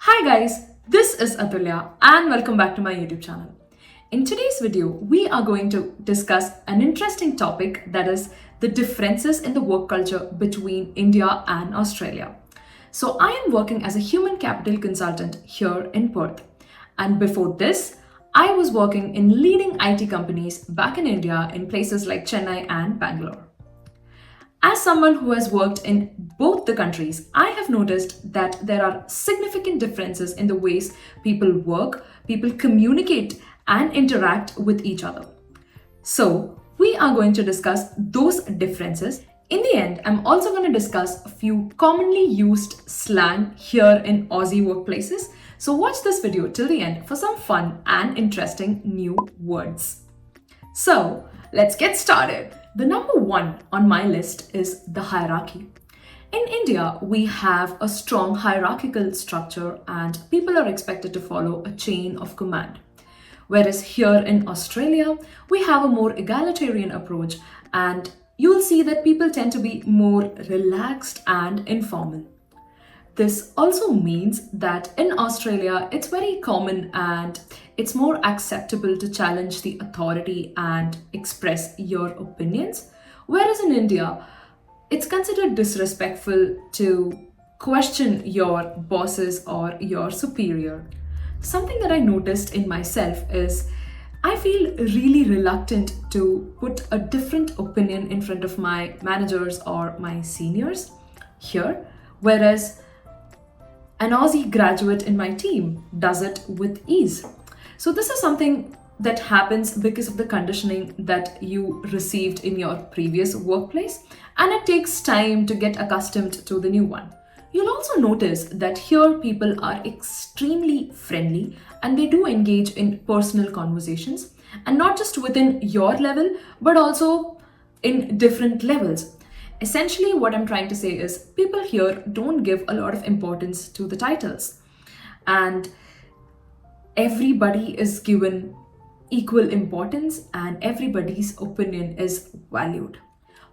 Hi guys, this is Atulya and welcome back to my YouTube channel. In today's video, we are going to discuss an interesting topic, that is the differences in the work culture between India and Australia. So I am working as a human capital consultant here in Perth. And before this, I was working in leading IT companies back in India in places like Chennai and Bangalore. As someone who has worked in both the countries, I have noticed that there are significant differences in the ways people work, people communicate, and interact with each other. So, we are going to discuss those differences. In the end, I'm also going to discuss a few commonly used slang here in Aussie workplaces. So, watch this video till the end for some fun and interesting new words. So, let's get started. The number one on my list is the hierarchy. In India, we have a strong hierarchical structure and people are expected to follow a chain of command. Whereas here in Australia, we have a more egalitarian approach and you'll see that people tend to be more relaxed and informal. This also means that in Australia, it's very common and it's more acceptable to challenge the authority and express your opinions. Whereas in India, it's considered disrespectful to question your bosses or your superior. Something that I noticed in myself is I feel really reluctant to put a different opinion in front of my managers or my seniors here, whereas an Aussie graduate in my team does it with ease. So, this is something that happens because of the conditioning that you received in your previous workplace, and it takes time to get accustomed to the new one. You'll also notice that here people are extremely friendly and they do engage in personal conversations, and not just within your level but also in different levels. Essentially, what I'm trying to say is people here don't give a lot of importance to the titles, and everybody is given equal importance and everybody's opinion is valued.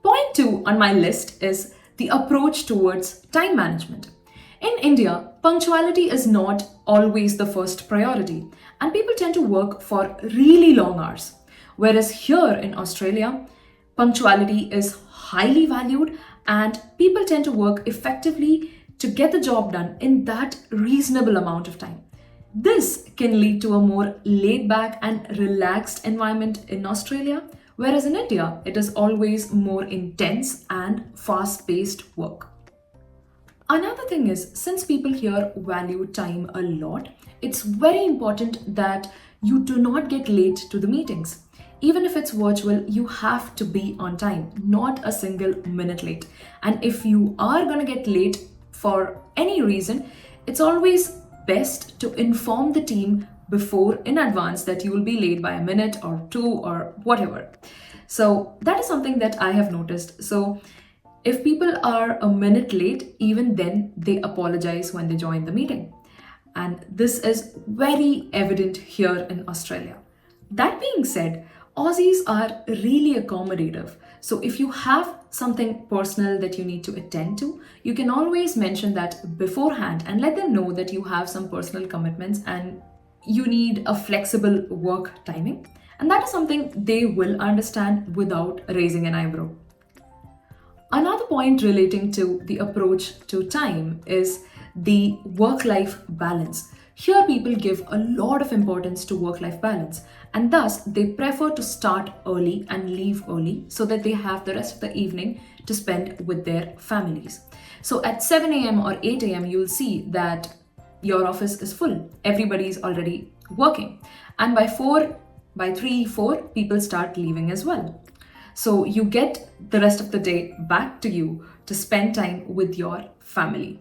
Point two on my list is the approach towards time management. In India, punctuality is not always the first priority, and people tend to work for really long hours. Whereas here in Australia, punctuality is highly valued and people tend to work effectively to get the job done in that reasonable amount of time. This can lead to a more laid back and relaxed environment in Australia, whereas in India, it is always more intense and fast paced work. Another thing is, since people here value time a lot, it's very important that you do not get late to the meetings. Even if it's virtual, you have to be on time, not a single minute late. And if you are going to get late for any reason, it's always best to inform the team before in advance that you will be late by a minute or two or whatever. So that is something that I have noticed. So if people are a minute late, even then they apologize when they join the meeting. And this is very evident here in Australia. That being said, Aussies are really accommodative. So if you have something personal that you need to attend to, you can always mention that beforehand and let them know that you have some personal commitments and you need a flexible work timing. And that is something they will understand without raising an eyebrow. Another point relating to the approach to time is the work-life balance. Here, people give a lot of importance to work-life balance, and thus they prefer to start early and leave early so that they have the rest of the evening to spend with their families. So at 7 a.m. or 8 a.m., you'll see that your office is full. Everybody is already working. And by 3, 4, people start leaving as well. So you get the rest of the day back to you to spend time with your family.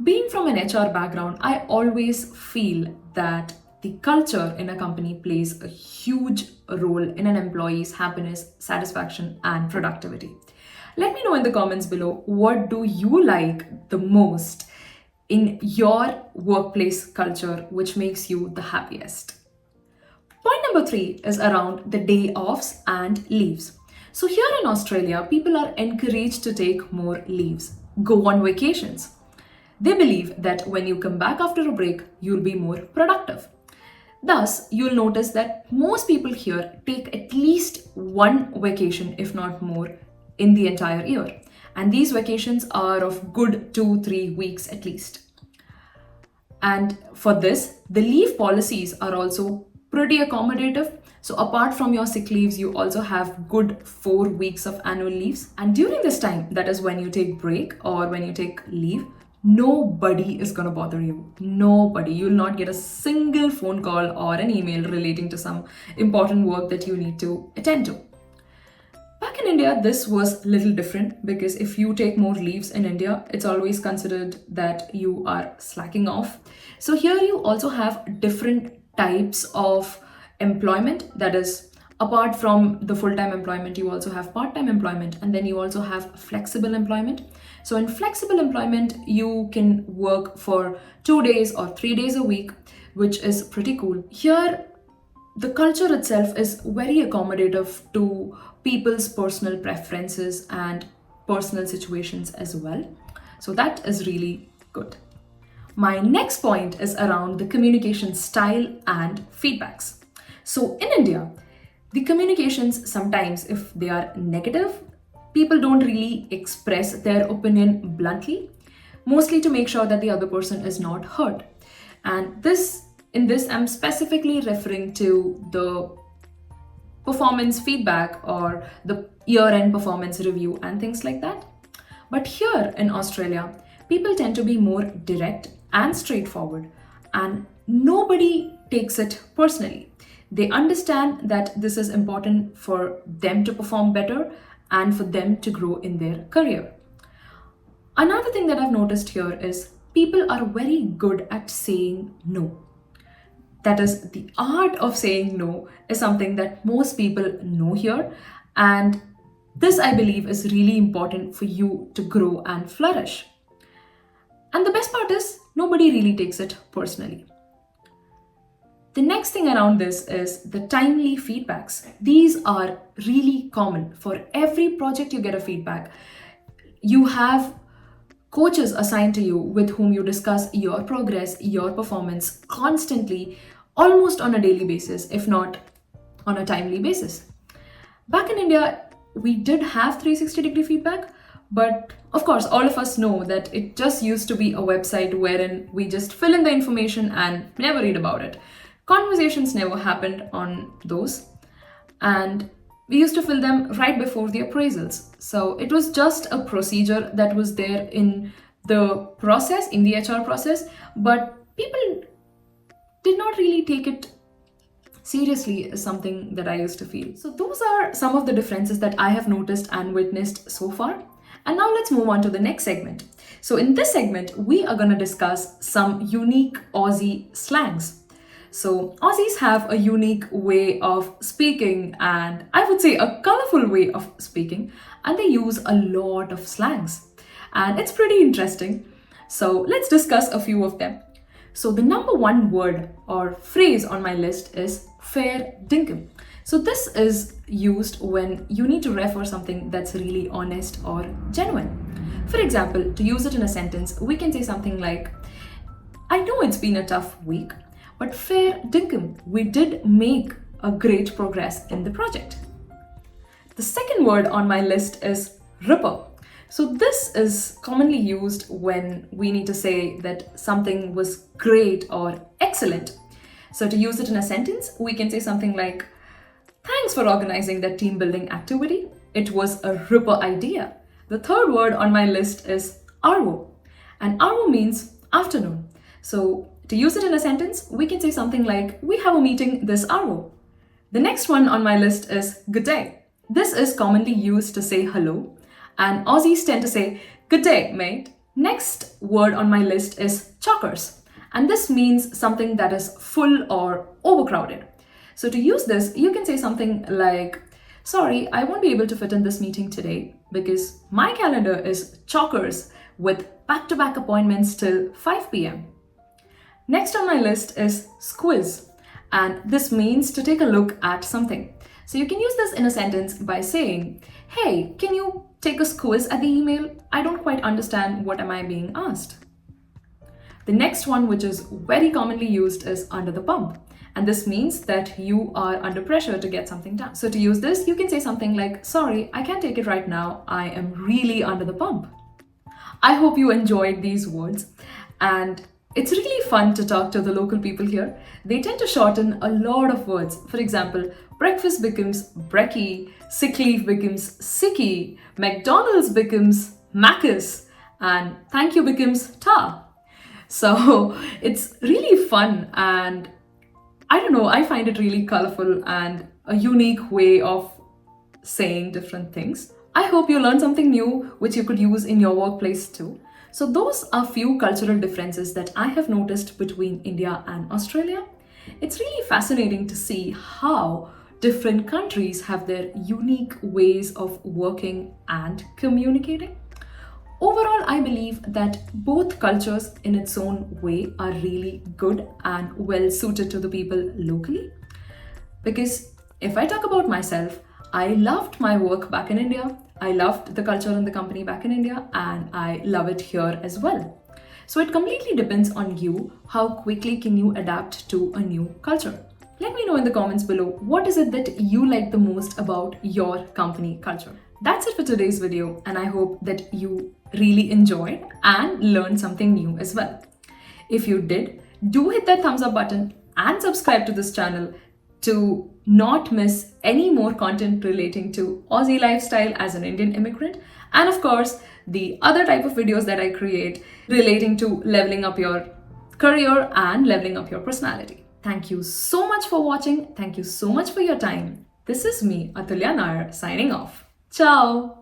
Being from an HR background, I always feel that the culture in a company plays a huge role in an employee's happiness, satisfaction, and productivity. Let me know in the comments below, what do you like the most in your workplace culture, which makes you the happiest? Point number 3 is around the day offs and leaves. So here in Australia, people are encouraged to take more leaves, go on vacations. They believe that when you come back after a break, you'll be more productive. Thus, you'll notice that most people here take at least one vacation, if not more, in the entire year. And these vacations are of good 2-3 weeks at least. And for this, the leave policies are also pretty accommodative. So apart from your sick leaves, you also have good 4 weeks of annual leaves. And during this time, that is when you take break or when you take leave, nobody is going to bother you. Nobody. You'll not get a single phone call or an email relating to some important work that you need to attend to. Back in India, this was a little different because if you take more leaves in India, it's always considered that you are slacking off. So here you also have different types of employment. That is, apart from the full-time employment, you also have part-time employment, and then you also have flexible employment. So in flexible employment, you can work for 2 days or 3 days a week, which is pretty cool. Here, the culture itself is very accommodative to people's personal preferences and personal situations as well. So that is really good. My next point is around the communication style and feedbacks. So in India, the communications sometimes, if they are negative, people don't really express their opinion bluntly, mostly to make sure that the other person is not hurt. And in this, I'm specifically referring to the performance feedback or the year-end performance review and things like that. But here in Australia, people tend to be more direct and straightforward, and nobody takes it personally. They understand that this is important for them to perform better and for them to grow in their career. Another thing that I've noticed here is people are very good at saying no. That is, the art of saying no is something that most people know here, and this, I believe, is really important for you to grow and flourish. And the best part is, nobody really takes it personally. The next thing around this is the timely feedbacks. These are really common. For every project you get a feedback. You have coaches assigned to you with whom you discuss your progress, your performance constantly, almost on a daily basis, if not on a timely basis. Back in India, we did have 360-degree feedback, but of course, all of us know that it just used to be a website wherein we just fill in the information and never read about it. Conversations never happened on those, and we used to fill them right before the appraisals. So it was just a procedure that was there in the process, in the HR process, but people did not really take it seriously as something that I used to feel. So those are some of the differences that I have noticed and witnessed so far. And now let's move on to the next segment. So in this segment, we are going to discuss some unique Aussie slangs. So Aussies have a unique way of speaking, and I would say a colorful way of speaking, and they use a lot of slangs. And it's pretty interesting. So let's discuss a few of them. So the number one word or phrase on my list is fair dinkum. So this is used when you need to refer something that's really honest or genuine. For example, to use it in a sentence, we can say something like, I know it's been a tough week, but fair dinkum, we did make a great progress in the project. The second word on my list is ripper. So this is commonly used when we need to say that something was great or excellent. So to use it in a sentence, we can say something like, thanks for organizing that team building activity. It was a ripper idea. The third word on my list is arvo. And arvo means afternoon. So to use it in a sentence, we can say something like, we have a meeting this arvo. The next one on my list is good day. This is commonly used to say hello, and Aussies tend to say, good day, mate. Next word on my list is chockers, and this means something that is full or overcrowded. So to use this, you can say something like, sorry, I won't be able to fit in this meeting today because my calendar is chockers with back-to-back appointments till 5 p.m. Next on my list is squiz, and this means to take a look at something. So you can use this in a sentence by saying, hey, can you take a quiz at the email? I don't quite understand what am I being asked. The next one, which is very commonly used, is under the pump. And this means that you are under pressure to get something done. So to use this, you can say something like, sorry, I can't take it right now. I am really under the pump. I hope you enjoyed these words. And it's really fun to talk to the local people here. They tend to shorten a lot of words. For example, breakfast becomes brekkie, sick leave becomes sicky, McDonald's becomes Macus, and thank you becomes ta. So it's really fun, and I don't know, I find it really colorful and a unique way of saying different things. I hope you learned something new which you could use in your workplace too. So those are few cultural differences that I have noticed between India and Australia. It's really fascinating to see how different countries have their unique ways of working and communicating. Overall, I believe that both cultures in its own way are really good and well suited to the people locally. Because if I talk about myself, I loved my work back in India, I loved the culture in the company back in India, and I love it here as well. So it completely depends on you how quickly can you adapt to a new culture. Let me know in the comments below, what is it that you like the most about your company culture? That's it for today's video, and I hope that you really enjoyed and learned something new as well. If you did, do hit that thumbs up button and subscribe to this channel to not miss any more content relating to Aussie lifestyle as an Indian immigrant, and of course, the other type of videos that I create relating to leveling up your career and leveling up your personality. Thank you so much for watching. Thank you so much for your time. This is me, Atulya Nair, signing off. Ciao!